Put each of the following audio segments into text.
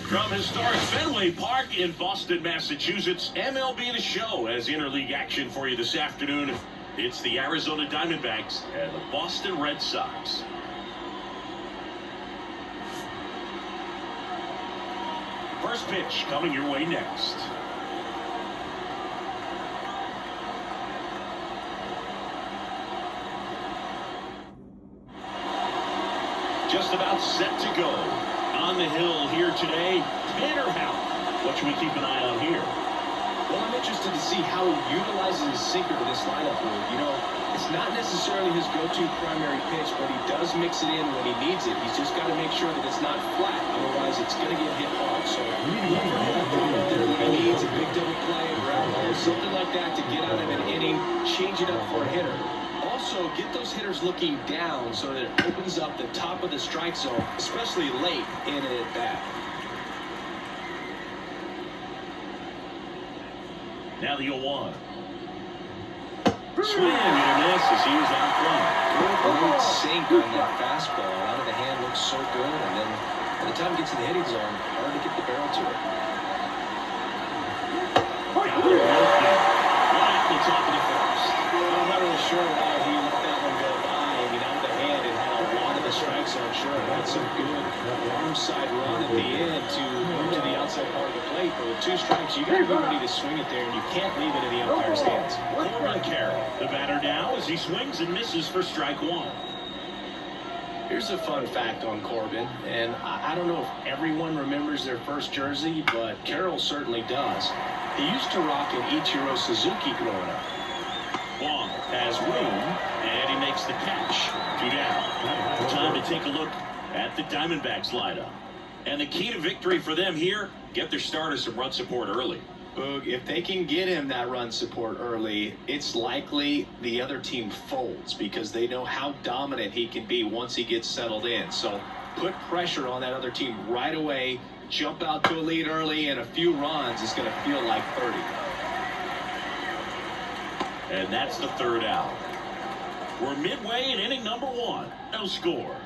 From historic Fenway Park in Boston, Massachusetts, MLB The Show has interleague action for you this afternoon. It's the Arizona Diamondbacks and the Boston Red Sox. First pitch coming your way next. Just about set to go. On the hill here today, Tanner Houck. What should we keep an eye on here? Well, I'm interested to see how he utilizes his sinker to this lineup move. You know, it's not necessarily his go-to primary pitch, but he does mix it in when he needs it. He's just got to make sure that it's not flat. Otherwise, it's going to get hit hard. So, there when he needs a big double play, a ground ball, something like that to get out of an inning, change it up for a hitter. Also, get those hitters looking down so that it opens up the top of the strike zone, especially late in an at-bat. Now the 0-1. Swing and a miss as he was out front. Good sink on that fastball. Out of the hand looks so good, and then by the time it gets to the hitting zone, hard to get the barrel to it. Got it right at the top of the first. I'm not really sure why he let that one go by. I mean, out of the hand, it had a lot of the strike zone. Sure, it had some good arm side run at the end to move to the outside part of the plate. But with two strikes, you got to be ready to swing it there, and you can't leave it in the umpire's hands. Corbin Carroll, the batter now as he swings and misses for strike one. Here's a fun fact on Corbin, and I don't know if everyone remembers their first jersey, but Carroll certainly does. He used to rock an Ichiro Suzuki growing up. Wong has room, and he makes the catch. 2 down. Time to take a look at the Diamondbacks lineup. And the key to victory for them here, get their starters some run support early. Boog, if they can get him that run support early, it's likely the other team folds because they know how dominant he can be once he gets settled in. So put pressure on that other team right away, jump out to a lead early, and a few runs is going to feel like 30. And that's the third out. We're midway in inning number 1. No score.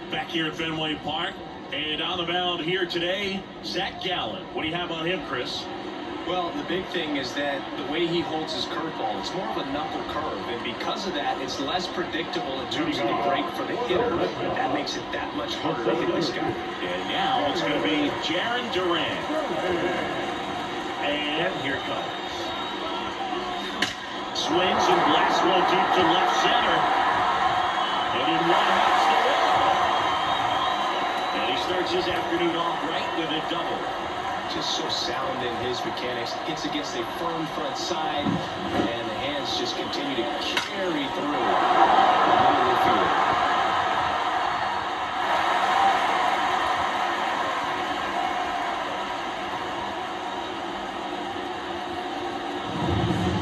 Back here at Fenway Park, and on the mound here today, Zach Gallen. What do you have on him, Chris? Well, the big thing is that the way he holds his curveball, it's more of a knuckle curve, and because of that, it's less predictable in terms of the break for the hitter. That makes it that much harder to hit this guy. And now it's going to be Jarren Duran. And here it comes. Swings and blasts one deep to left center. And in one hits the wall. And he starts his afternoon off right with a double. Just so sound in his mechanics. Gets against a firm front side, and the hands just continue to carry through the middle of the field.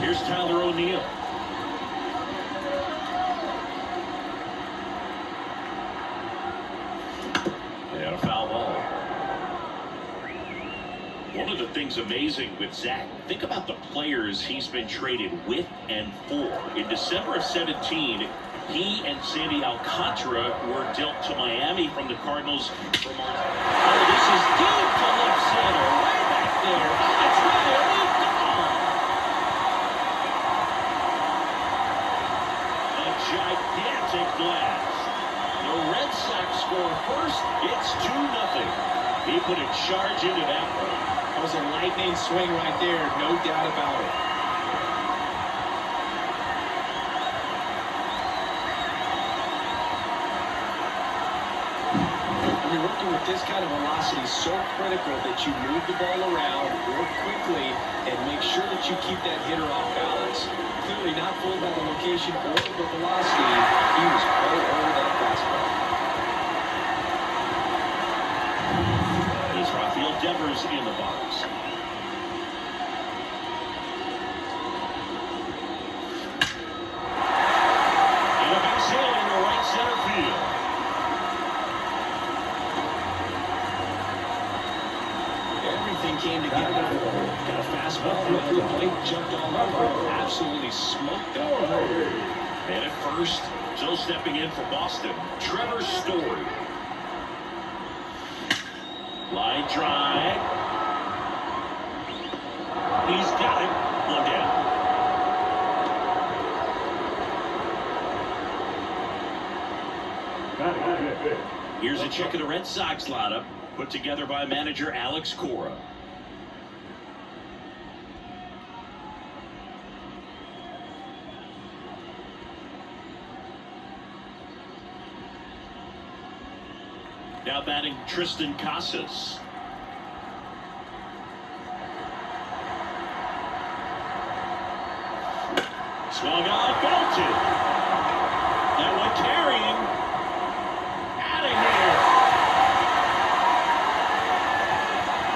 Here's Tyler O'Neill. And a foul ball. One of the things amazing with Zach, think about the players he's been traded with and for. In December of 17, he and Sandy Alcantara were dealt to Miami from the Cardinals. This is deep to left center, way back there. It's really gone. A gigantic blast. The Red Sox score first. It's 2-0. He put a charge into that one. That was a lightning swing right there, no doubt about it. I mean, working with this kind of velocity is so critical that you move the ball around, work quickly, and make sure that you keep that hitter off balance. Clearly not fooled by the location or the velocity. He was all over that fastball. Devers in the box. And a base hit in the right center field. Everything came together. Got a fastball around the plate, jumped all over it, absolutely smoked that. And at first, still stepping in for Boston, Trevor Story. Line drive. He's got it. One down. Here's a check of the Red Sox lineup, put together by manager Alex Cora. Now batting Tristan Casas. Swung on, belted. That one carrying. Out of here.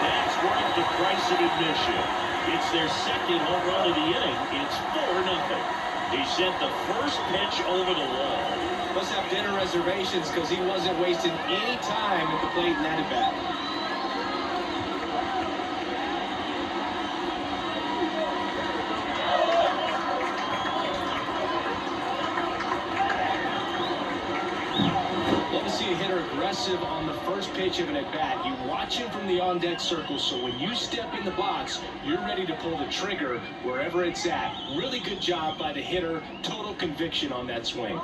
That's worth the price of admission. It's their second home run of the inning. It's 4-0. He sent the first pitch over the wall. Must have dinner reservations because he wasn't wasting any time at the plate in that at bat. Love to see a hitter aggressive on the first pitch of an at-bat. You watch him from the on-deck circle, so when you step in the box, you're ready to pull the trigger wherever it's at. Really good job by the hitter. Total conviction on that swing.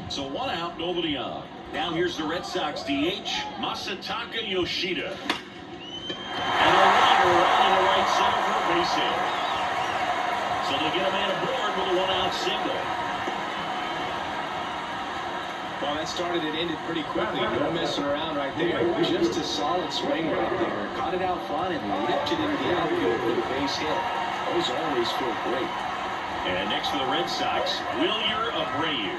So 1 out, nobody on. Now here's the Red Sox DH, Masataka Yoshida. And a runner around in the right center for a base hit. So they get a man aboard with a 1-out single. Well, that started and ended pretty quickly. No messing around right there. Just a solid swing right there. Caught it out front and lifted into the outfield for the base hit. Those always feel great. And next for the Red Sox, Wilyer Abreu.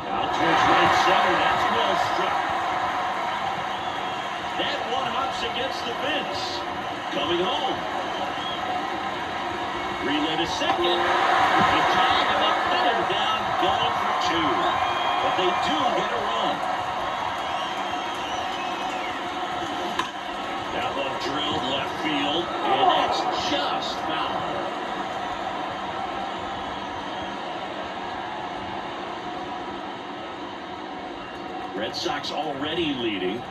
Out towards right center. That's well struck. That one hops against the fence. Coming home. Relay to second. They tag and they put him down, going for 2. But they do get a run. That one drilled left field, and that's just foul. Red Sox already leading.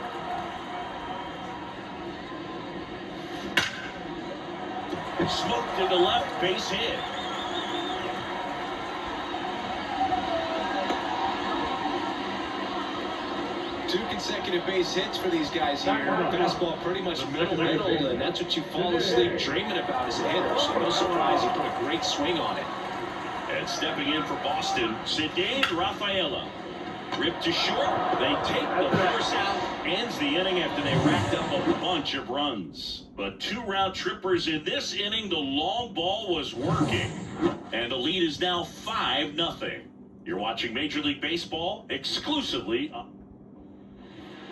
Smoked to the left, base hit. Two consecutive base hits for these guys here. Fastball pretty much middle, and that's what you fall asleep dreaming about as a hitter. So no surprise, he put a great swing on it. And stepping in for Boston, Cedric Rafaela. Ripped to short. They take the force out. Ends the inning after they racked up a bunch of runs. But 2 round trippers in this inning. The long ball was working. And the lead is now 5-0. You're watching Major League Baseball exclusively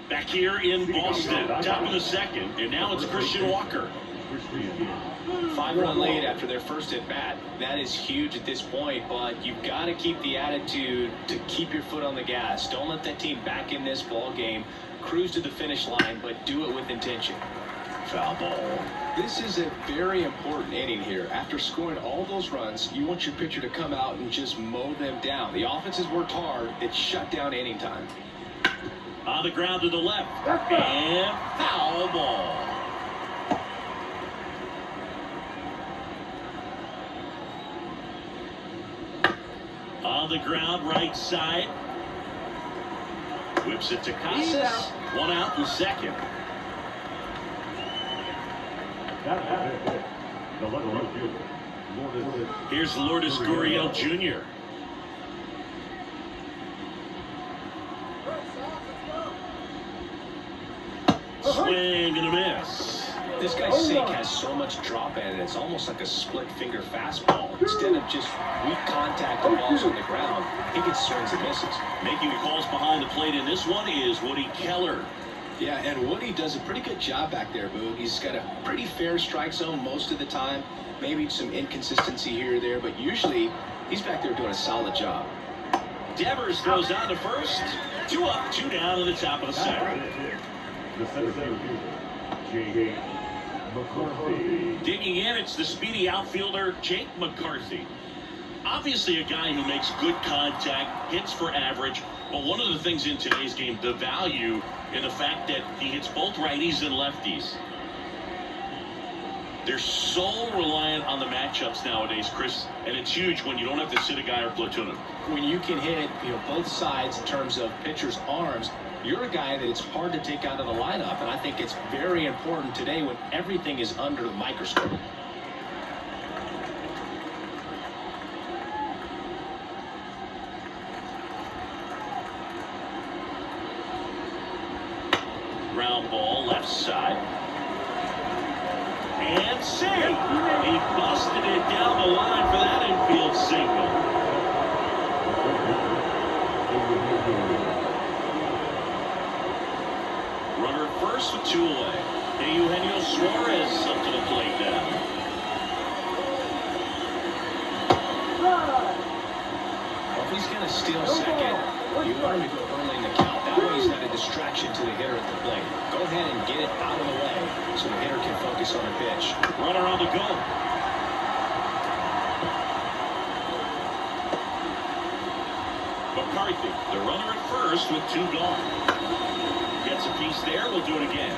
back here in Boston. Top of the second. And now it's Christian Walker. 5-run lead after their first at bat. That is huge at this point, but you've got to keep the attitude to keep your foot on the gas. Don't let that team back in this ball game. Cruise to the finish line, but do it with intention. Foul ball. This is a very important inning here. After scoring all those runs, you want your pitcher to come out and just mow them down. The offense has worked hard. It's shut down inning time. On the ground to the left. And foul ball. On the ground, right side. Whips it to Casas. 1 out in the second. Here's Lourdes Gurriel Jr. Swing and a miss. This guy's sink has so much drop in it, it's almost like a split finger fastball. Instead of just weak contact and balls on the ground, he gets swings and misses. Making the calls behind the plate in this one is Woody Keller. Yeah, and Woody does a pretty good job back there, Boo. He's got a pretty fair strike zone most of the time. Maybe some inconsistency here or there, but usually he's back there doing a solid job. Devers throws out to first. 2 up, 2 down to the top of the second. The center fielder, Jake McCarthy. Digging in, it's the speedy outfielder, Jake McCarthy. Obviously a guy who makes good contact, hits for average, but one of the things in today's game, the value in the fact that he hits both righties and lefties. They're so reliant on the matchups nowadays, Chris, and it's huge when you don't have to sit a guy or platoon him. When you can hit, both sides in terms of pitchers' arms, you're a guy that it's hard to take out of the lineup, and I think it's very important today when everything is under the microscope. Ground ball, left side. And save. He busted it down the line for that infield single. Runner first with 2 away. Eugenio Suarez up to the plate now. Well, if he's going to steal second, you want him to go early in the count. That way he's not a distraction to the hitter at the plate. Go ahead and get it out of the way so the hitter can focus on the pitch. Runner on the go. McCarthy, the runner at first with 2 gone. Gets a piece there, we'll do it again.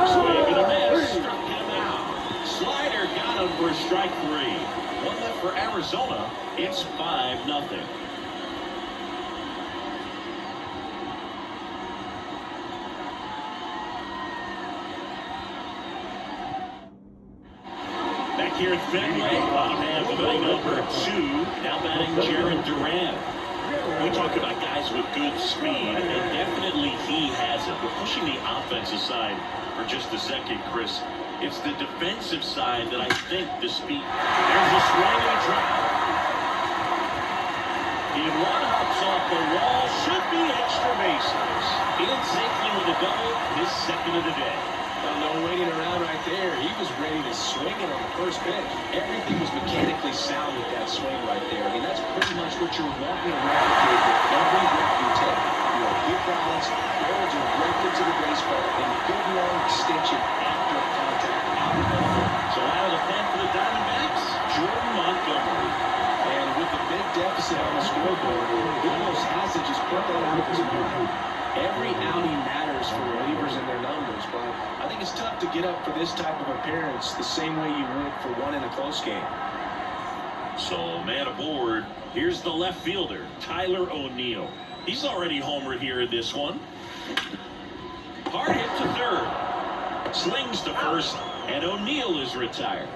Swing and a miss, struck him out. Slider got him for strike 3. 1 left for Arizona, it's 5-0. Here at Fenway, bottom half of inning number 2, now batting Jared Duran. We talk about guys with good speed, and definitely he has it. But pushing the offensive side for just a second, Chris, it's the defensive side that I think the speed. There's a swing and a drive. He one-hops off the wall, should be extra bases. In safely with a double, his second of the day. No waiting around right there. He was ready to swing it on the first pitch. Everything was mechanically sound with that swing right there. I mean, that's pretty much what you're wanting to replicate with every rep you take. Good balance, barrel directed to the baseball, and good long extension after contact. So out of the pen for the Diamondbacks, Jordan Montgomery. And with the big deficit on the scoreboard, he almost has to just put that out of his mind. Every outing matters for relievers and their numbers, but I think it's tough to get up for this type of appearance the same way you would for one in a close game. So, man aboard. Here's the left fielder, Tyler O'Neill. He's already homered here in this one. Hard hit to third. Slings to first, and O'Neill is retired.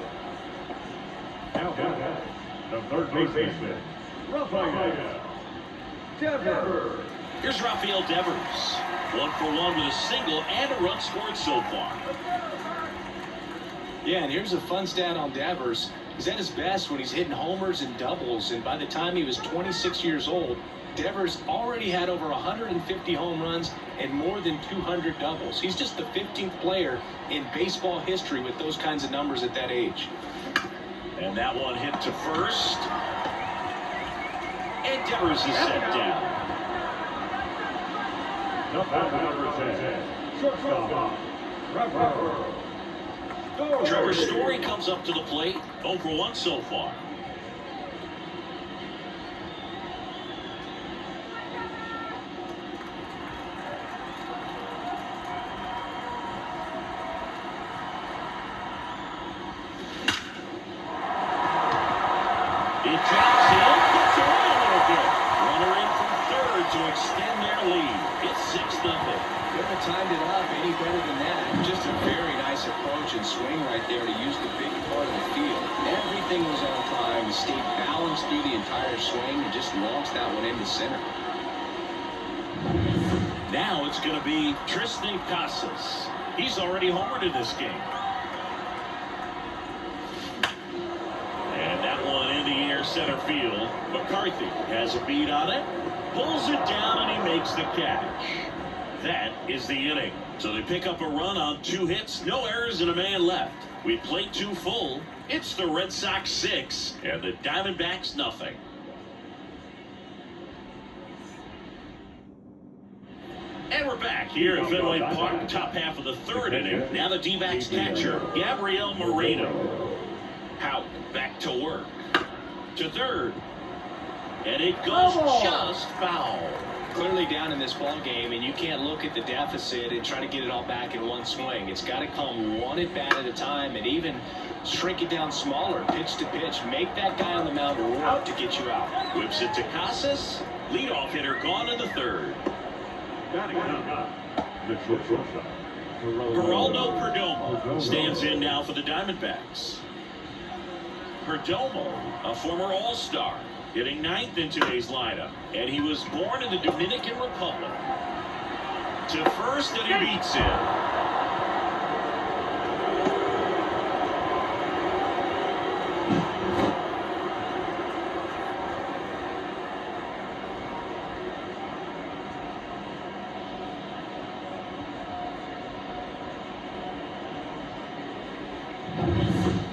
Now, the third baseman, Rafael Devers. Here's Rafael Devers. 1 for 1 with a single and a run scored so far. Yeah, and here's a fun stat on Devers. He's at his best when he's hitting homers and doubles, and by the time he was 26 years old, Devers already had over 150 home runs and more than 200 doubles. He's just the 15th player in baseball history with those kinds of numbers at that age. And that one hit to first. And Devers is set down. Number 10, shortstop, Trevor Story comes up to the plate. 0 for 1 so far. It drops in, gets away a little bit. Runner in from third to extend their lead. It's 6-0. Couldn't have timed it up any better than that. Just a very nice approach and swing right there to use the big part of the field. Everything was on time. He stayed balanced through the entire swing and just launched that one into center. Now it's going to be Tristan Casas. He's already homered in this game. And center field. McCarthy has a beat on it, pulls it down, and he makes the catch. That is the inning. So they pick up a run on 2 hits, no errors, and a man left. We played 2 full. It's the Red Sox 6 and the Diamondbacks nothing. And we're back here at Fenway Park, top half of the 3rd inning. Now the D-backs catcher, Gabriel Moreno. Houck back to work. To 3rd. And it goes just foul. Clearly down in this ball game, and you can't look at the deficit and try to get it all back in one swing. It's got to come one at bat at a time, and even shrink it down smaller, pitch to pitch. Make that guy on the mound work to get you out. Whips it to Casas. Leadoff hitter gone in the 3rd. The shortstop, Geraldo Perdomo stands in now for the Diamondbacks. Perdomo, a former All-Star, hitting 9th in today's lineup, and he was born in the Dominican Republic. To 1st, and he beats it.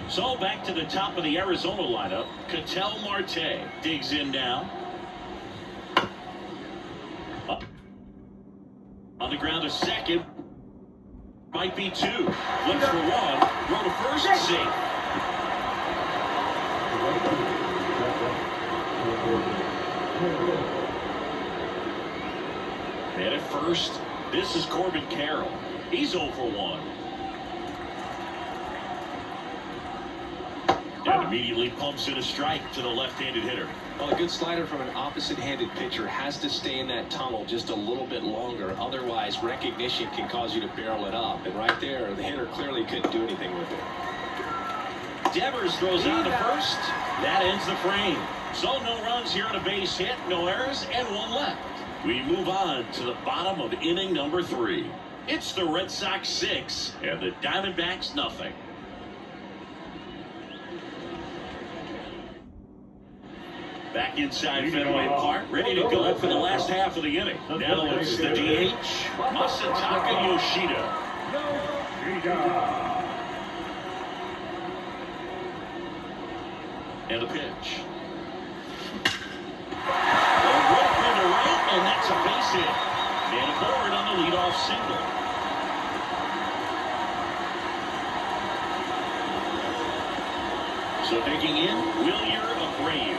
So back to the top of the Arizona lineup. Ketel Marte digs in now. Up. On the ground to 2nd. Might be 2. Flips for 1. Throw to 1st. Safe. And at 1st, this is Corbin Carroll. He's 0 for 1. And immediately pumps in a strike to the left-handed hitter. Well, a good slider from an opposite-handed pitcher has to stay in that tunnel just a little bit longer. Otherwise, recognition can cause you to barrel it up. And right there, the hitter clearly couldn't do anything with it. Devers throws out to 1st. That ends the frame. So no runs here on a base hit, no errors, and 1 left. We move on to the bottom of inning number 3. It's the Red Sox 6 and the Diamondbacks nothing. Back inside Fenway Park, ready to go for the last half of the inning. Now it's the DH, Masataka Yoshida. And the pitch. A rope into right, and that's a base hit. And a board on the leadoff single. So digging in, Wilyer Abreu.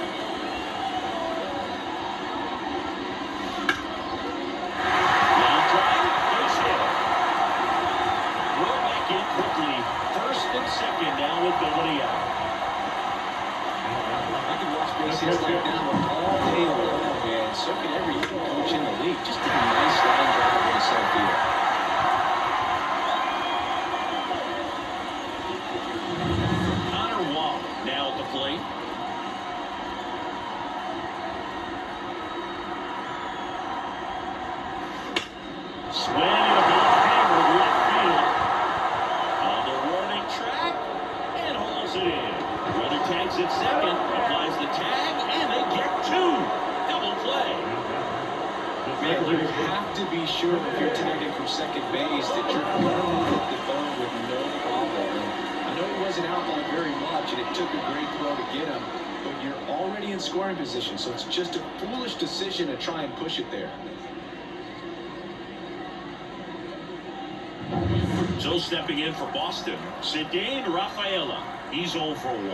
Second down with nobody out. I can watch base hits like that one all day long, and so can every coach in the league. Just a nice line drive in the center field. Connor Wong now at the plate. Swing and a ball hammered left field. On the warning track and holds it in. Runner tags at 2nd, applies the tag, and they get 2. Double play. Man, you have to be sure if you're tagging from 2nd base that you're going to hit the phone with no problem. And I know he wasn't out by very much, and it took a great throw to get him, but you're already in scoring position, so it's just a foolish decision to try and push it there. So stepping in for Boston, Cedane Rafaela. He's 0 for 1.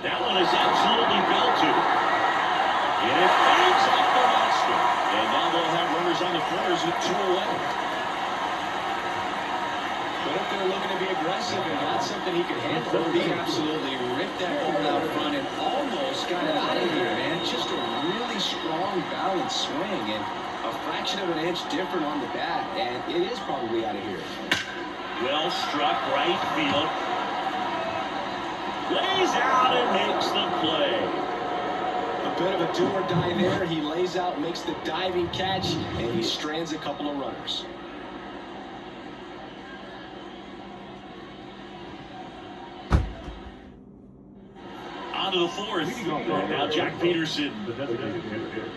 That one is absolutely belted. And it fades off the monster. And now they'll have runners on the corners with 2 away. But if they're looking to be aggressive and got something he can handle, he absolutely ripped that ball out front and almost got it out of here, man. Just a really strong, balanced swing, and a fraction of an inch different on the bat, and it is probably out of here. Well struck right field. Lays out and makes the play. A bit of a do or die there. He lays out, makes the diving catch, and he strands a couple of runners. to the fourth. Now Jack Peterson. The designated hitter.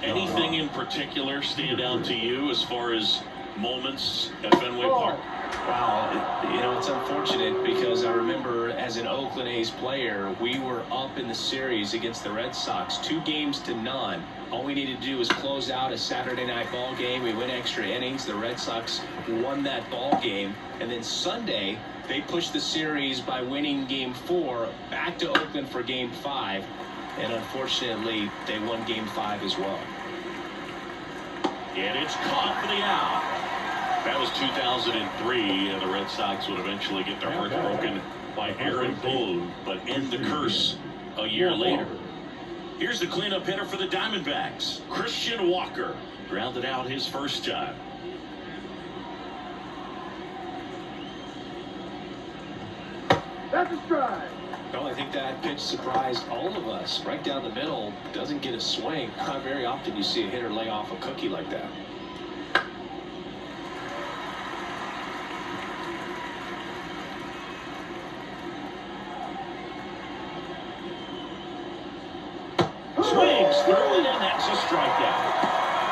Anything in particular stand out to you as far as moments at Fenway Park? Wow, you know, it's unfortunate because I remember as an Oakland A's player, we were up in the series against the Red Sox, 2-0. All we needed to do was close out a Saturday night ball game. We went extra innings. The Red Sox won that ball game. And then Sunday, they pushed the series by winning Game 4 back to Oakland for Game 5. And unfortunately, they won Game 5 as well. And it's caught for the out. That was 2003, and the Red Sox would eventually get their hearts broken by Aaron Boone, but end the curse a year later. Here's the cleanup hitter for the Diamondbacks, Christian Walker. Grounded out his first time. That's a strike. Well, I think that pitch surprised all of us. Right down the middle, doesn't get a swing. Not very often you see a hitter lay off a cookie like that. Swings through it, and that's a strikeout.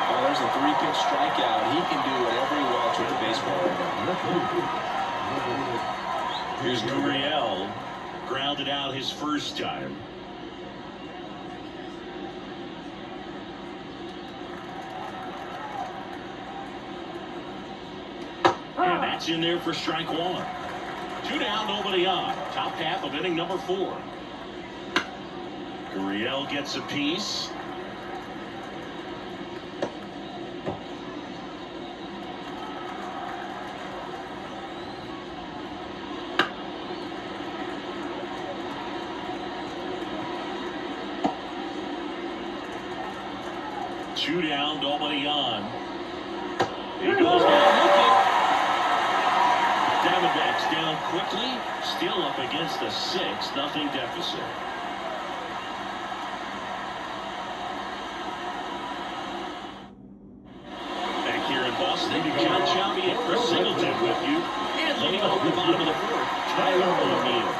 Well, there's a 3-pitch strikeout. He can do whatever he wants with the baseball right now. Here's Gurriel, grounded out his first time. And that's in there for strike one. 2 down, nobody on. Top half of inning number 4. Gurriel gets a piece. Two down, nobody on. He goes down looking. Diamondbacks down quickly, still up against a 6-0 deficit. Back here in Boston, John Shelby and Chris Singleton with you. And leading off the bottom of the 4th, Tyler O'Neill.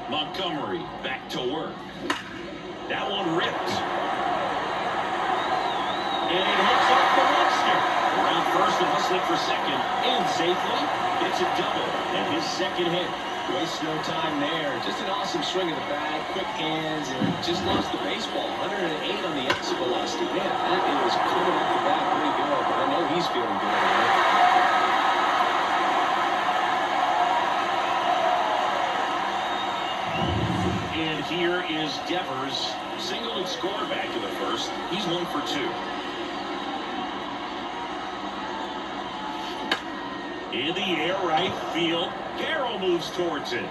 Montgomery back to work. That one ripped. And it hits off the monster. Around first and hustling for second. In safely. It's a double. And his second hit. Wastes no time there. Just an awesome swing of the bat. Quick hands. And just lost the baseball. 108 on the exit velocity. Man, that is coming off the bat pretty good. But I know he's feeling good. And here is Devers. Single and score back in the first. He's 1 for 2. In the air, right field. Carroll moves towards it.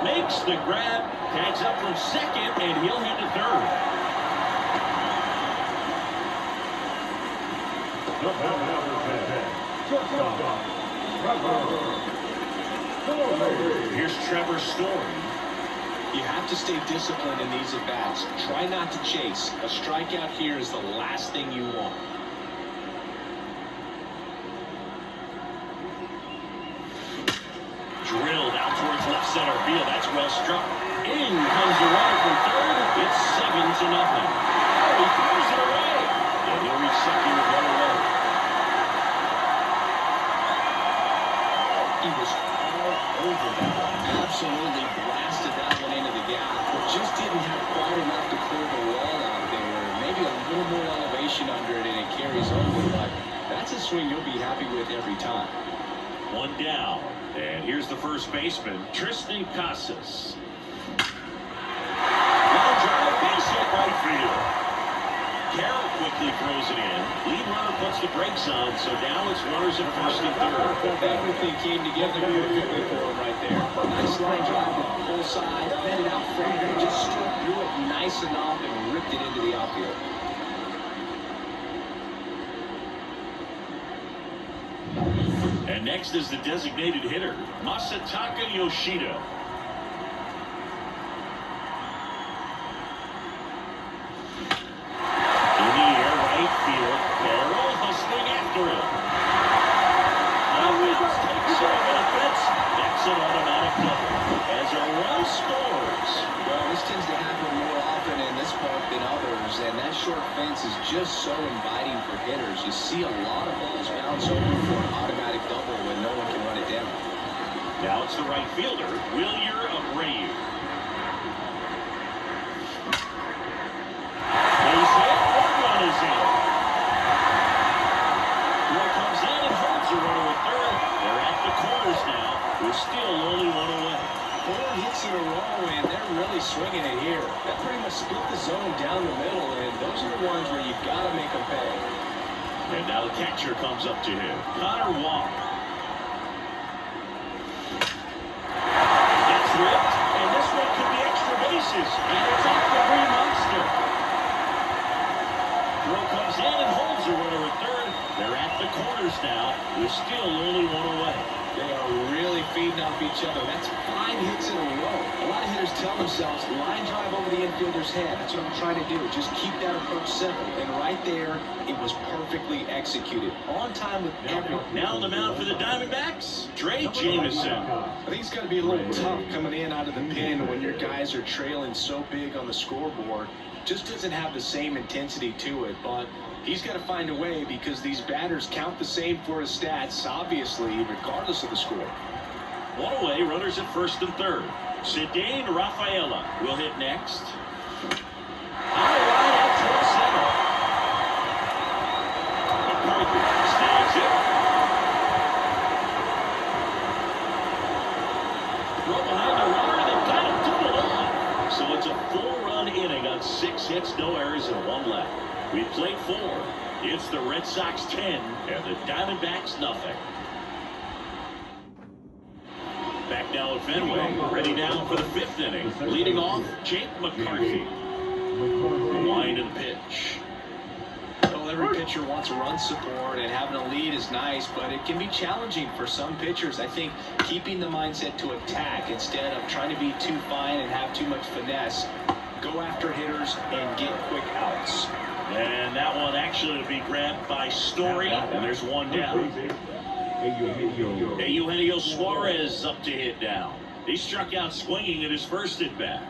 Makes the grab. Tags up from second, and he'll head to third. Here's Trevor Story. You have to stay disciplined in these at-bats. Try not to chase. A strikeout here is the last thing you want. Drilled out towards left center field. That's well struck. In comes the runner from third. It's 7-0. Oh, he throws it away. And he'll reach second with one away. He was all over that one. Absolutely blasted that one into the gap. But just didn't have quite enough to clear the wall out there. Maybe a little more elevation under it and it carries over. But that's a swing you'll be happy with every time. 1 down. And here's the first baseman, Tristan Casas. Line drive, base hit right field. Carroll quickly throws it in. Lead runner puts the brakes on, so now it's runners at first and third. Everything came together perfectly for him right there. Nice line drive to the full side, fed it out front, and just struck through it nice enough and ripped it into the outfield. And next is the designated hitter, Masataka Yoshida. ballpark than others, and that short fence is just so inviting for hitters. You see a lot of balls bounce over for an automatic double when no one can run it down. Now it's the right fielder, Wilyer Abreu. Base hit, home run is in. Throw comes in and holds the runner at third. They're at the corners now. We're still only one away. 4 hits in a row, and they're really swinging it here. That pretty much split the zone down the middle, and those are the ones where you've got to make them pay. And now the catcher comes up to him, Connor Wong. Gets ripped, and this one could be extra bases, and it's off the Green Monster. Throw comes in and holds the runner at third. They're at the corners now. We're still only one away. They are really feeding off each other. That's 5 hits in a row. A lot of hitters tell themselves, line drive over the infielder's head. That's what I'm trying to do. Just keep that approach simple. And right there, it was perfectly executed. On time with everything. Now on the mound for the Diamondbacks, Trey Jameson. I think it's going to be a little tough coming in out of the pen when your guys are trailing so big on the scoreboard. Just doesn't have the same intensity to it, but he's got to find a way because these batters count the same for his stats, obviously, regardless of the score. One away, runners at first and third. Cedane Rafaela will hit next. On the line out towards center. McCarthy snags it. Throw behind the runner, they've got him doubled on. So it's a 4-run inning on 6 hits, no errors, and 1 left. We played 4. It's the Red Sox 10 and the Diamondbacks nothing. Back now at Fenway, ready now for the 5th inning. Leading off, Jake McCarthy. The wind and pitch. Well, every pitcher wants run support, and having a lead is nice, but it can be challenging for some pitchers. I think keeping the mindset to attack instead of trying to be too fine and have too much finesse. Go after hitters and get quick outs. And that one actually to be grabbed by Story, and there's one down. Eugenio Suarez up to hit down. He struck out swinging at his first at bat.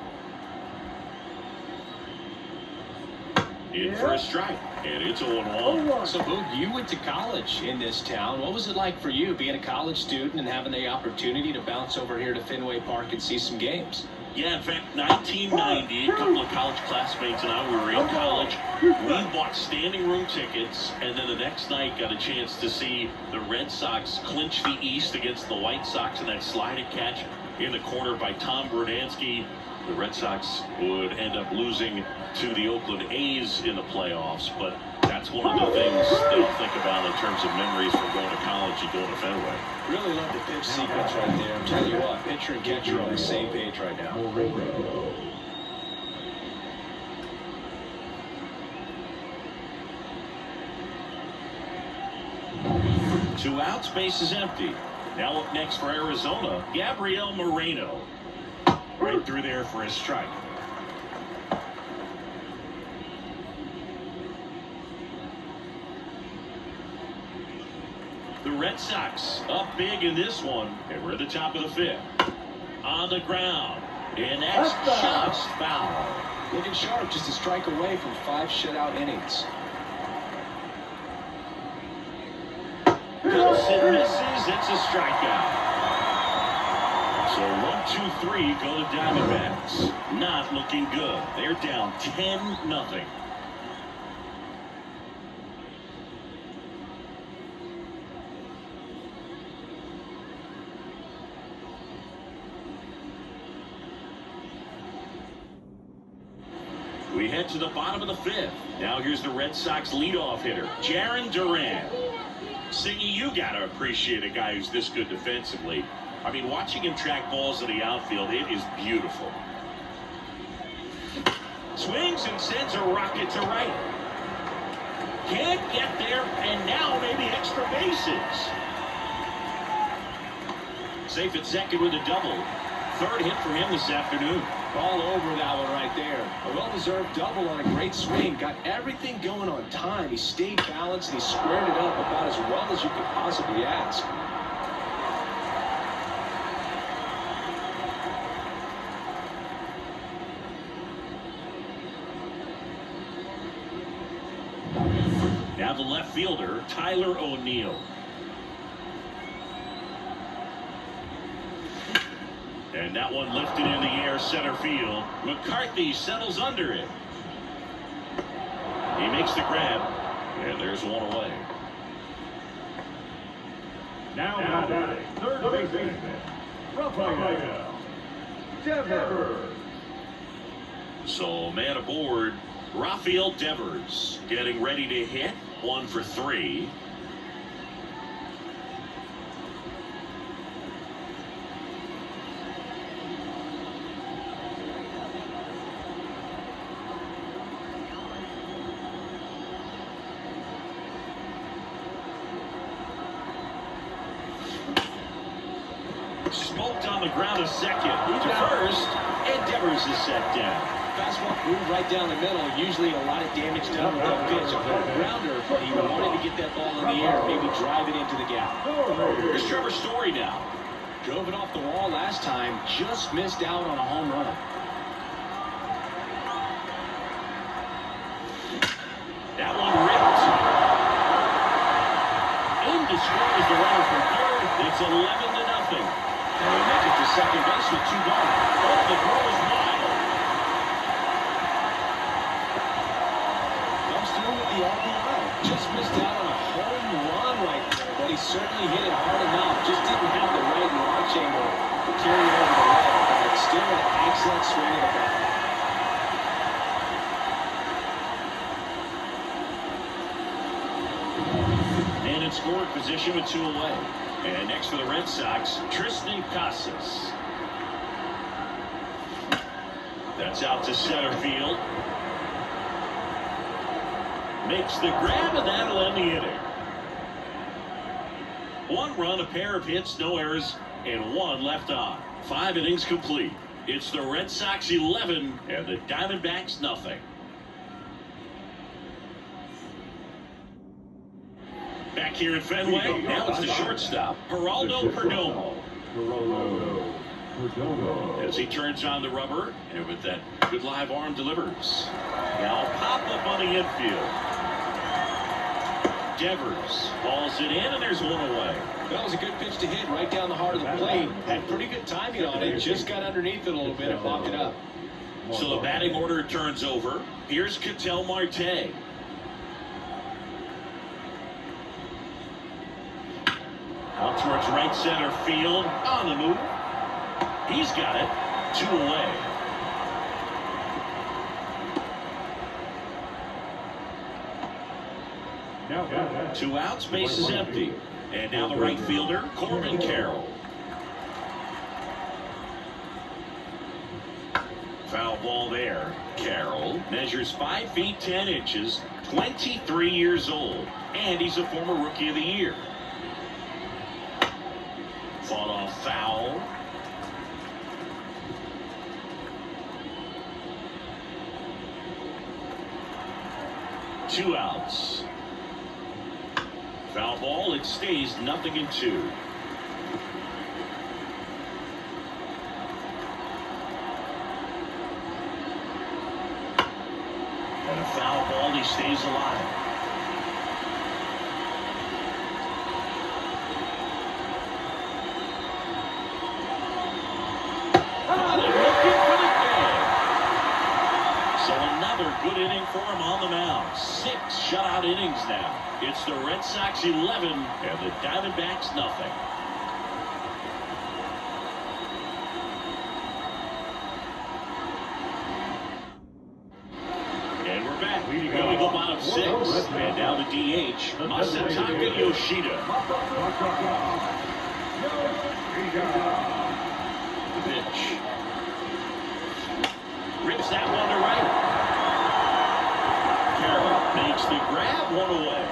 In for a strike, and it's a 1-1. So, Boog, you went to college in this town. What was it like for you being a college student and having the opportunity to bounce over here to Fenway Park and see some games? Yeah, in fact, 1990, a couple of college classmates and I were in college. We bought standing room tickets, and then the next night got a chance to see the Red Sox clinch the East against the White Sox in that sliding catch in the corner by Tom Berdansky. The Red Sox would end up losing to the Oakland A's in the playoffs, but that's one of the things that I'll think about in terms of memories from going to college and going to Fenway. Really love the pitch sequence right there. I'm telling you what, pitcher and catcher are on the same page right now. 2 outs, base is empty. Now up next for Arizona, Gabriel Moreno. Right through there for a strike. The Red Sox up big in this one, and we're at the top of the 5th. On the ground, and that's just foul. Looking sharp, just a strike away from 5 shutout innings. Wilson misses, it's a strikeout. So 1, 2, 3 go to Diamondbacks. Not looking good. They're down 10-0. We head to the bottom of the 5th. Now here's the Red Sox leadoff hitter, Jarren Duran. Siggy, you gotta appreciate a guy who's this good defensively. I mean, watching him track balls in the outfield, it is beautiful. Swings and sends a rocket to right. Can't get there, and now maybe extra bases. Safe at second with a double. 3rd hit for him this afternoon. All over that one right there. A well-deserved double on a great swing. Got everything going on time. He stayed balanced and he squared it up about as well as you could possibly ask. Now the left fielder, Tyler O'Neill. And that one lifted in the air, center field. McCarthy settles under it. He makes the grab, and there's one away. Now batting, third baseman, Rafael Devers. So man aboard, Rafael Devers getting ready to hit. 1 for 3. Smoked on the ground, a second to first, and Devers is set down. Fastball moved right down the middle. Usually a lot of damage done with that pitch. A grounder, but he wanted to get that ball in the air, maybe drive it into the gap. Here's Trevor Story now. Drove it off the wall last time, just missed out on a home run. That one ripped. In to score is the runner from third. It's 11-0. And we make it to second base with 2 gone. Oh, the throw is wild. Comes through with the RBI. Just missed out on a home run right there, but he certainly hit it hard enough. Just didn't have the right launch angle to carry it over the wall. But still an excellent swing of the bat. And in scoring position with 2 away. And next for the Red Sox, Tristan Casas. That's out to center field. Makes the grab, and that'll end the inning. 1 run, a pair of hits, no errors, and 1 left on. 5 innings complete. It's the Red Sox 11 and the Diamondbacks nothing. Back here at Fenway, now it's the shortstop, Geraldo Perdomo. As he turns on the rubber, and with that good live arm delivers. Now pop up on the infield. Devers balls it in, and there's 1 away. That was a good pitch to hit right down the heart of the plate. Had pretty good timing on it. Just got underneath it a little bit and popped it up. So the batting order turns over. Here's Ketel Marte. Out towards right center field. On the move. He's got it. 2 away. Now 2 outs, base is empty. And now the right fielder, Corbin Carroll. Foul ball there. Carroll measures 5 feet 10 inches, 23 years old, and he's a former Rookie of the Year. Fought off foul. Two outs. Foul ball, it stays 0-2. And a foul ball, he stays alive. Good inning for him on the mound. 6 shutout innings now. It's the Red Sox 11 and the Diamondbacks nothing. And we're back. We go bottom 6. And now the DH, Masataka Yoshida. The pitch. Rips that one to right. Carroll makes the grab, 1 away.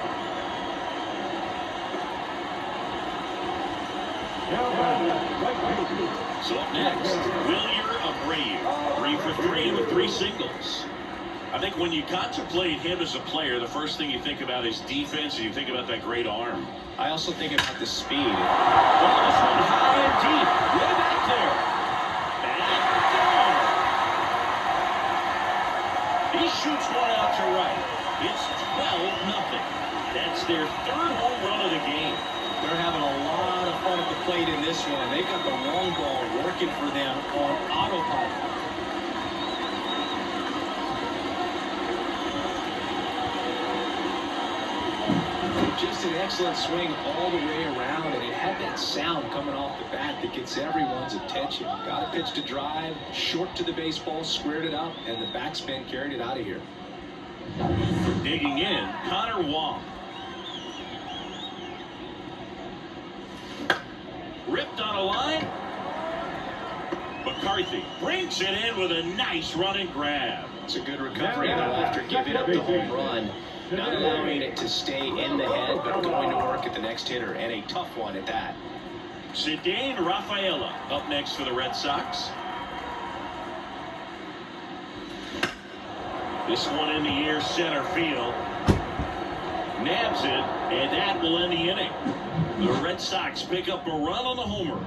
So up next, Wilyer Abreu. 3 for 3 with 3 singles. I think when you contemplate him as a player, the first thing you think about is defense, and you think about that great arm. I also think about the speed. Well, this one high and deep. Way back there. And down. He shoots one out to right. It's 12-0. That's their third home run of the game. They're having a lot of fun at the plate in this one. They got the long ball working for them on autopilot. Just an excellent swing all the way around, and it had that sound coming off the bat that gets everyone's attention. Got a pitch to drive, short to the baseball, squared it up, and the backspin carried it out of here. Digging in, Connor Wong. Ripped on a line. McCarthy brings it in with a nice run and grab. It's a good recovery, though, after giving up the home run. Not allowing it to stay in the head, but going to work at the next hitter, and a tough one at that. Cedane Rafaela up next for the Red Sox. This one in the air, center field. Nabs it, and that will end the inning. The Red Sox pick up a run on the homer.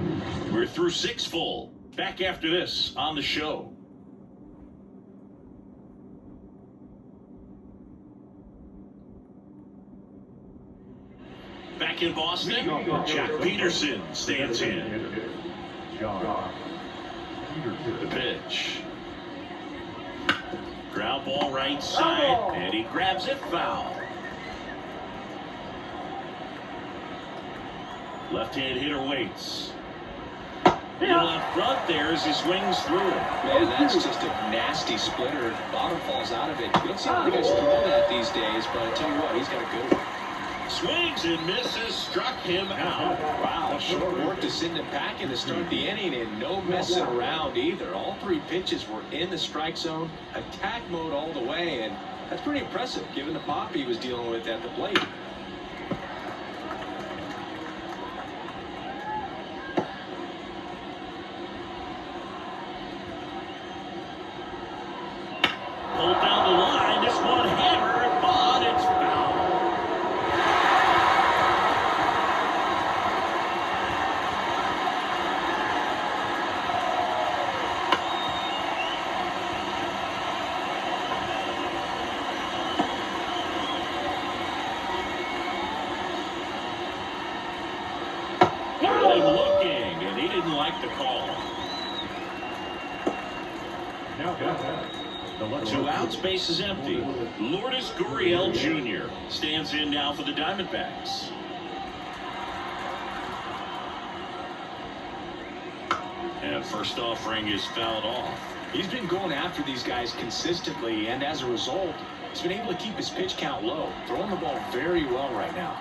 We're through 6 full. Back after this on the show. Back in Boston, Jack Peterson stands in. The pitch. Ground ball right side, and he grabs it foul. Left-hand hitter waits. Middle up front there as he swings through it. Man, that's just a nasty splitter. Bottom falls out of it. You don't see a lot of guys throw that these days, but I tell you what, he's got a good one. Swings and misses, struck him out. Wow, short work to send him packing to start the inning, and no messing around either. All 3 pitches were in the strike zone, attack mode all the way, and that's pretty impressive given the pop he was dealing with at the plate. Pulled down the line, this one hammered, but it's foul. Got him looking, and he didn't like the call. Two outs, base is empty. Lourdes Gurriel Jr. stands in now for the Diamondbacks. And first offering is fouled off. He's been going after these guys consistently, and as a result, he's been able to keep his pitch count low. Throwing the ball very well right now.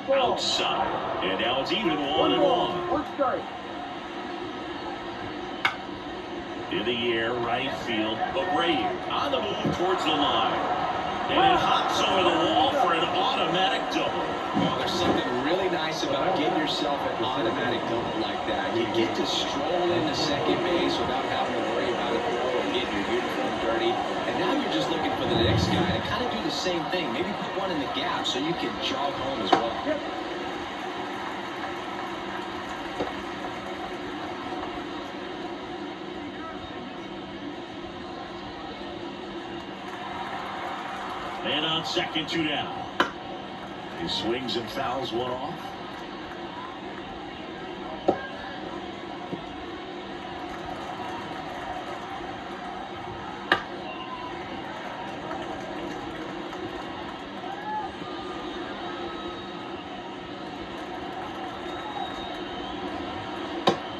Outside. And now it's even 1-1. In the air, right field. Abreu on the move towards the line. And it hops over the wall for an automatic double. Well, there's something really nice about getting yourself an automatic double like that. You get to stroll into second base without having to worry about it or getting your uniform dirty. And now you're just looking for the next guy to kind of do the same thing. Maybe put one in the gap so you can jog home as well. Yep. And on second, 2 down. He swings and fouls one off.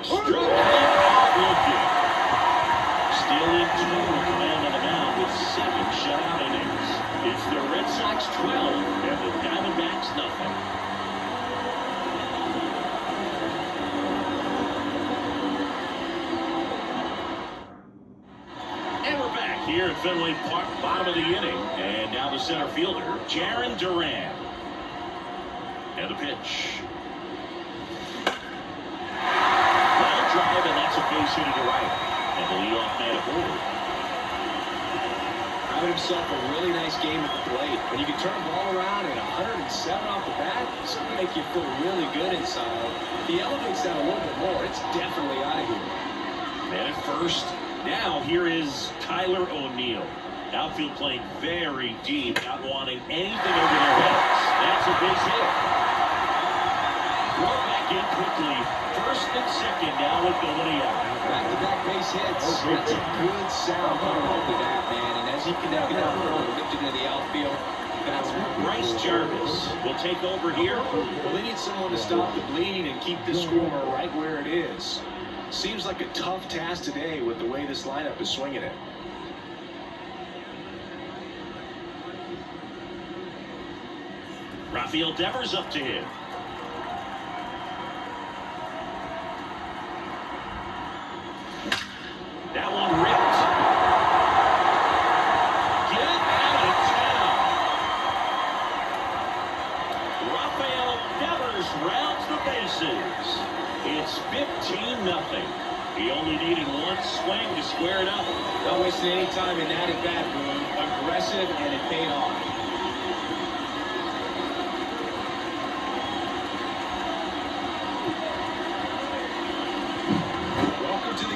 Struck him out looking. Still in total command on the mound with 7 shutout innings. It's the Red Sox 12 and the Diamondbacks nothing. And we're back here at Fenway Park, bottom of the inning. And now the center fielder, Jarren Duran. And the pitch. Line drive, and that's a base hit to right. And the leadoff man aboard. Having himself a really nice game at the plate. When you can turn the ball around at 107 off the bat, it's going to make you feel really good inside. If he elevates that a little bit more, it's definitely out of here. Man at first. Now here is Tyler O'Neill. Outfield playing very deep, not wanting anything over their heads. That's a base hit. Throw back in quickly. First and second now with nobody out. Back-to-back base hits. That's a good sound coming off the bat, man. And as he connected out and lifted into the outfield, that's Bryce Jarvis will take over here. Well, they need someone to stop the bleeding and keep this score right where it is. Seems like a tough task today with the way this lineup is swinging it. Rafael Devers up to him. That one ripped. Get out of town. Rafael Devers rounds the bases. It's 15-0. He only needed one swing to square it up. Not wasting any time in that at-bat, Boone. Aggressive, and it paid off.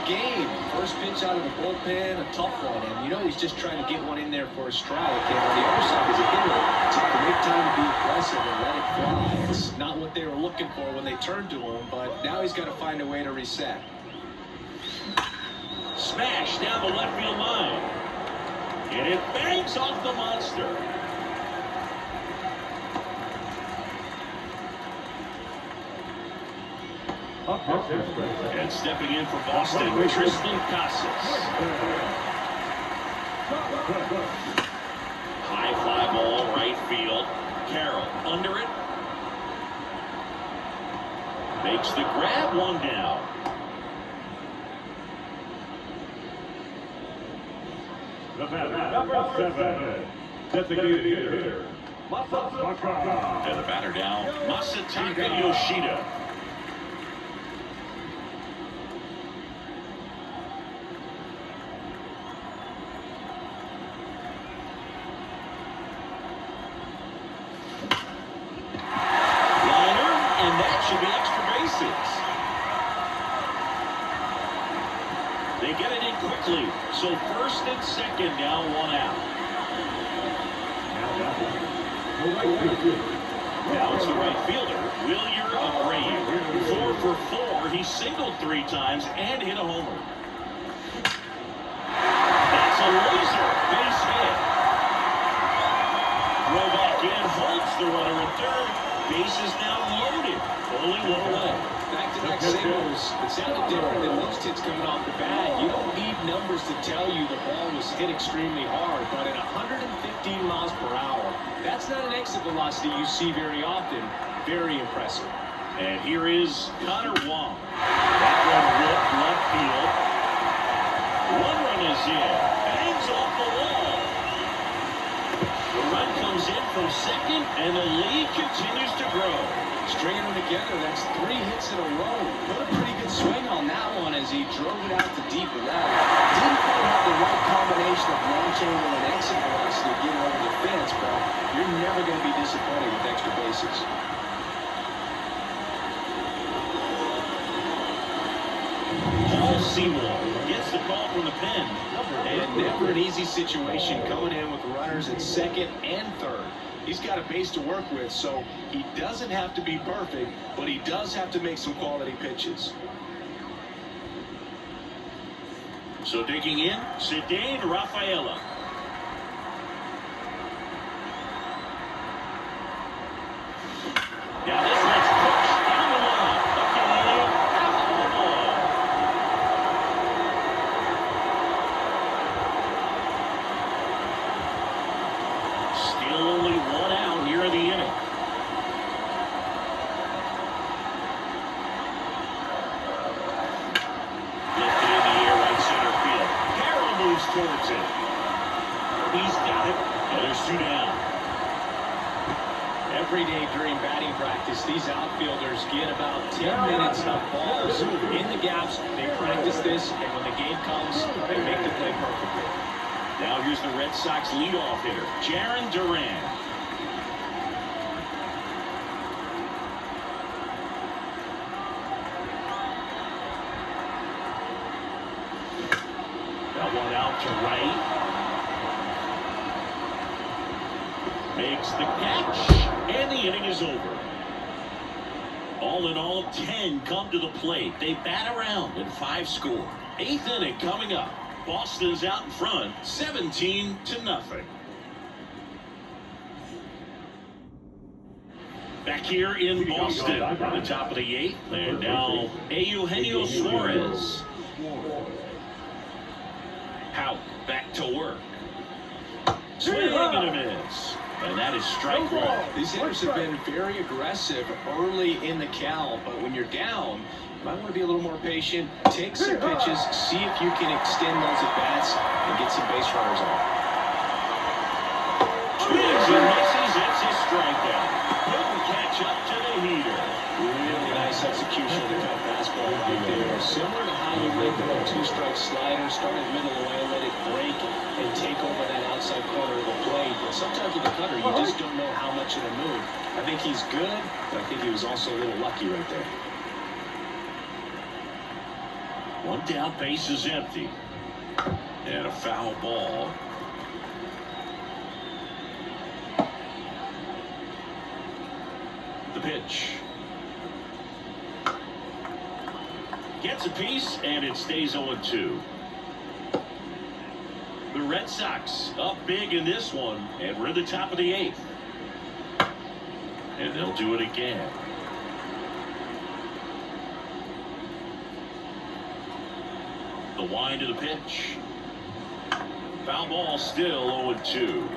Game. First pitch out of the bullpen, a tough one, and you know he's just trying to get one in there for a strike. And on the other side, as a hitter, it's a great time to be aggressive and let it fly. It's not what they were looking for when they turned to him, but now he's got to find a way to reset. Smash down the left field line, and it bangs off the monster. And stepping in for Boston, Tristan Casas. High fly ball, right field. Carroll under it. Makes the grab, one down. The batter, number 7, designated hitter, Masataka. And the batter down, Masataka Yoshida. They get it in quickly. So first and second now, one out. Now it's the right fielder, Wilyer Abreu. 4 for 4. He singled 3 times and hit a homer. That's a laser base hit. Throw back in, holds the runner at third. Base is now loaded. Only one away. Back-to-back singles. It sounded different than most hits coming off the bat. You don't need numbers to tell you the ball was hit extremely hard, but at 115 miles per hour, that's not an exit velocity you see very often. Very impressive. And here is Connor Wong. That one ripped left field. One run is in. Bangs off the wall. The run comes in from second, and the lead continues to grow. Stringing them together, that's 3 hits in a row. Put a pretty good swing on that one as he drove it out to deep left. Didn't quite have the right combination of launch angle and exit velocity to get over the fence, but you're never going to be disappointed with extra bases. Paul Seymour gets the call from the pen. And never an easy situation coming in with runners at second and third. He's got a base to work with, so he doesn't have to be perfect, but he does have to make some quality pitches. So digging in, Cedane Rafaela. Now this one's pushed down the line. Still only one out here in the inning. Lifted in the air, right center field. Carroll moves towards it. He's got it. And there's 2 down. Every day during batting practice, these outfielders get about 10 minutes of balls in the gaps. They practice this, and when the game comes, they make the play perfectly. Now here's the Red Sox leadoff hitter, Jarren Duran. That one out to right. Makes the catch, and the inning is over. All in all, 10 come to the plate. They bat around and 5 score. 8th inning coming up. Boston's out in front, 17-0. Back here in Boston, the top of the 8th, and now Eugenio Suarez. Hout back to work. Swing and a miss. And that is strike one. These hitters have been very aggressive early in the count, but when you're down, you might want to be a little more patient, take some pitches, see if you can extend those at-bats and get some base runners on. Swings and misses. It's a strikeout. Couldn't catch up to the heater. Really nice execution of the cut fastball right there. Similar to how you make the 2-strike slider, start it middle away, let it break and take over that outside corner of the plate. But sometimes with the cutter, you just don't know how much it'll move. I think he's good, but I think he was also a little lucky right there. One down, base is empty. And a foul ball. The pitch. Gets a piece, and it stays 0-2. The Red Sox up big in this one, and we're at the top of the 8th. And they'll do it again. The wind of the pitch. Foul ball, still 0-2.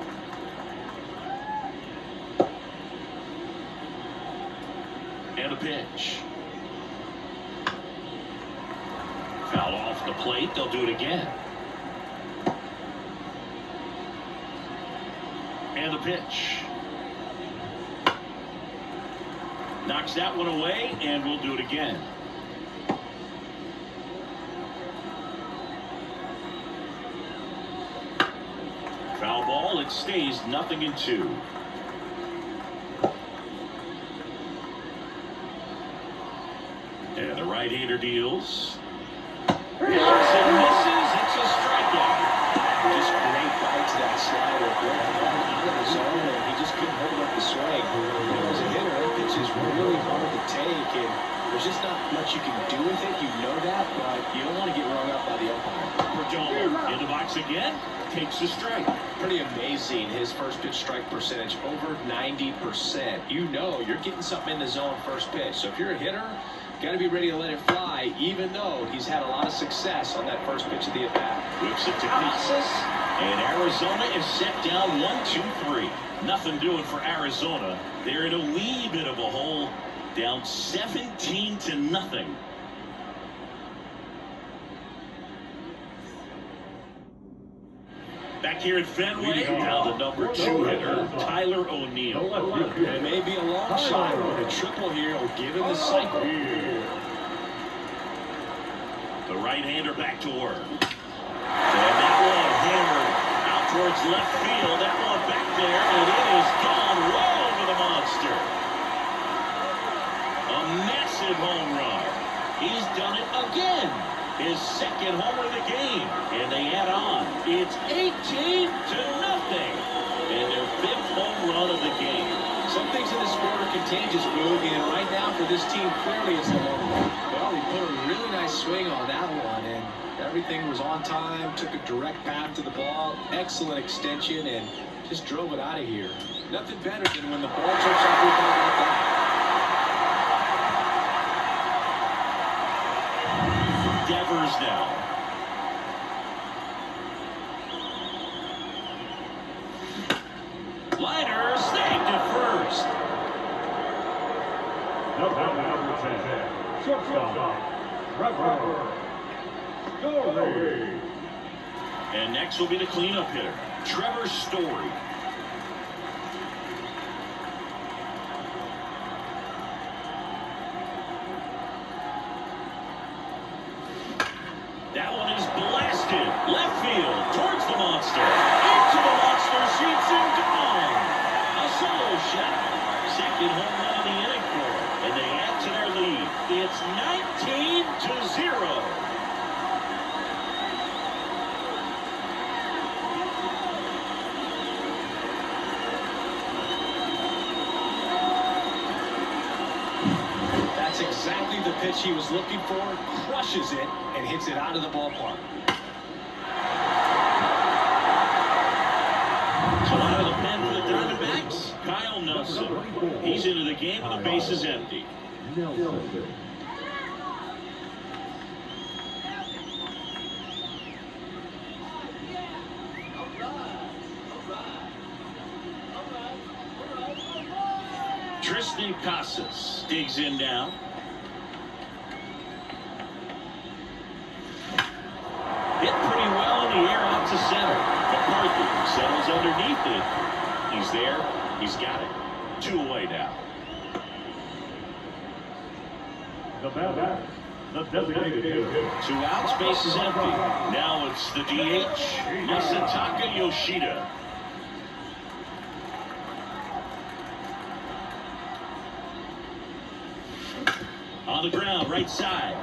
And a pitch. Foul off the plate. They'll do it again. And the pitch. Knocks that one away, and we'll do it again. Foul ball. It stays 0-2. And the right-hander deals. Hits and misses. It's a strikeout. Just great bite to that slider. Out of the zone, and he just couldn't hold up the swing. As a hitter, that pitch is really hard to take, and there's just not much you can do with it. You know that, but you don't want to get rung up by the umpire. Perdomo in the box again. Takes a strike. Pretty amazing, his first pitch strike percentage, over 90%. You know you're getting something in the zone first pitch. So if you're a hitter, got to be ready to let it fly, even though he's had a lot of success on that first pitch of the at-bat. Whips it to Casas, and Arizona is set down 1-2-3. Nothing doing for Arizona. They're in a wee bit of a hole, down 17-0. Back here at Fenway, now the number 2 hitter, Tyler O'Neill. It may be a long shot, but a triple here will give him the cycle. The right-hander back to work. And that one hammered out towards left field. That one back there, and it is gone way over the monster. A massive home run. He's done it again. His second homer of the game, and they add on. It's 18-0, and their 5th home run of the game. Some things in this sport are contagious, Boo, and right now for this team, clearly it's the home run. Well, he put a really nice swing on that one, and everything was on time, took a direct path to the ball, excellent extension, and just drove it out of here. Nothing better than when the ball jumps off your ball like that. Devers now. Liner snagged at first. Number 10, shortstop, Trevor Story. And next will be the cleanup hitter, Trevor Story. That one is blasted. Left field towards the monster. Into the monster seats and gone. A solo shot. Second home run of the inning for him. And they add to their lead. It's 19-0. pitch he was looking for, crushes it, and hits it out of the ballpark. So out of the pen for the Diamondbacks, Kyle Nelson. He's into the game with the bases empty. Tristan Casas digs in now. Hit pretty well in the air out to center. McCarthy settles underneath it. He's there. He's got it. 2 away now. The batter, the designated hitter. 2 outs, bases empty. Now it's the DH, Masataka Yoshida. On the ground, right side.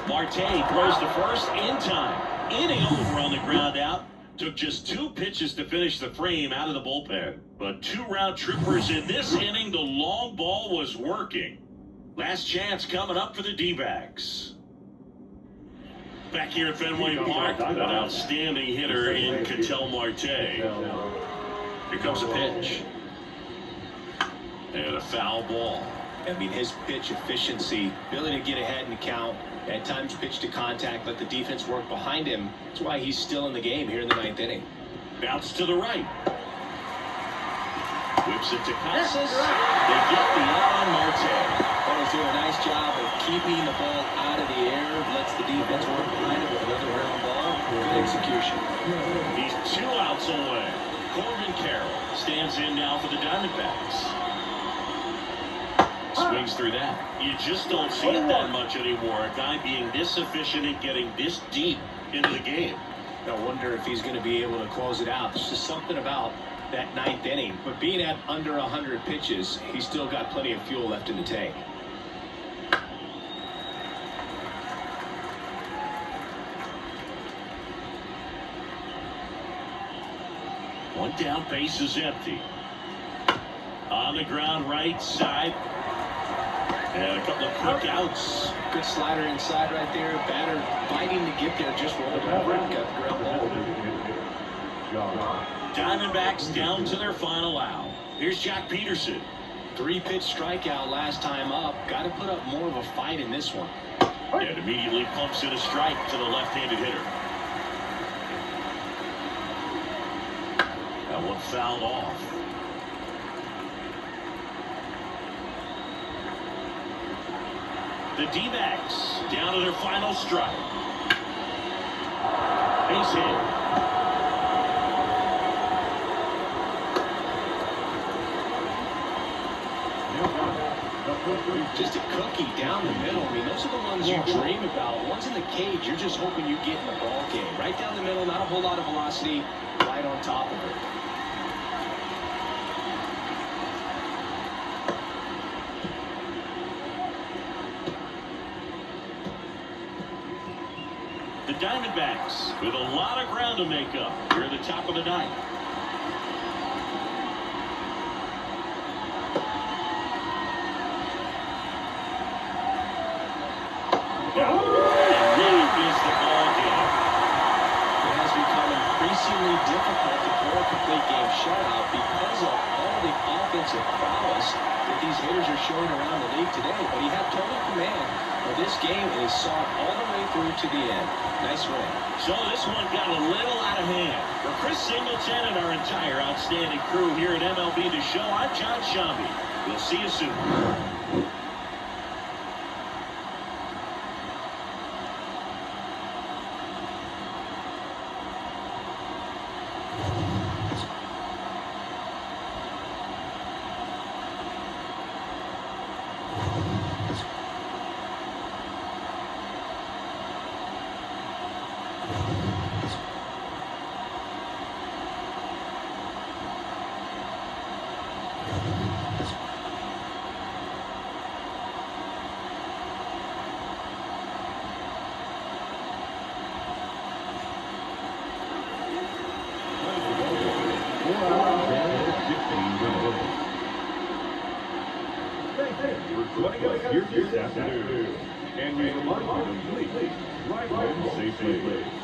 Marte throws to first in time. Inning over on the ground out. Took just 2 pitches to finish the frame out of the bullpen. But 2 round trippers in this inning. The long ball was working. Last chance coming up for the D-backs. Back here at Fenway Park, an outstanding hitter in Ketel Marte. Here comes a pitch. And a foul ball. I mean, his pitch efficiency, ability to get ahead and count, at times pitch to contact, let the defense work behind him. That's why he's still in the game here in the 9th inning. Bounce to the right. Whips it to Casas. They get the out on Marte. He's doing a nice job of keeping the ball out of the air, lets the defense work behind it with another ground ball. Good execution. He's 2 outs away. Corbin Carroll stands in now for the Diamondbacks. Swings through that. You just don't see it that much anymore. A guy being this efficient and getting this deep into the game. I wonder if he's going to be able to close it out. There's just something about that 9th inning. But being at under 100 pitches, he's still got plenty of fuel left in the tank. One down, base is empty. On the ground, right side. And a couple of quick outs. Good slider inside right there. Batter fighting to get there, just rolled over and got the ground ball. Diamondbacks down to their final out. Here's Jack Peterson. 3-pitch strikeout last time up. Got to put up more of a fight in this one. And immediately pumps in a strike to the left-handed hitter. That one fouled off. The D-backs down to their final strike. Base hit. Just a cookie down the middle. I mean, those are the ones you dream about. Ones in the cage, you're just hoping you get in the ball game. Right down the middle, not a whole lot of velocity, right on top of it. The Diamondbacks with a lot of ground to make up here at the top of the 9th. And really is the ball game. It has become increasingly difficult to throw a complete game shutout because of all the offensive prowess that these hitters are showing around the league today. But he had total command of this game, and he saw it all the way through to the end. Nice win. So this one got a little out of hand. For Chris Singleton and our entire outstanding crew here at MLB The Show, I'm John Shambi. We'll see you soon. joining us here this afternoon. And we remind you to please drive home safely.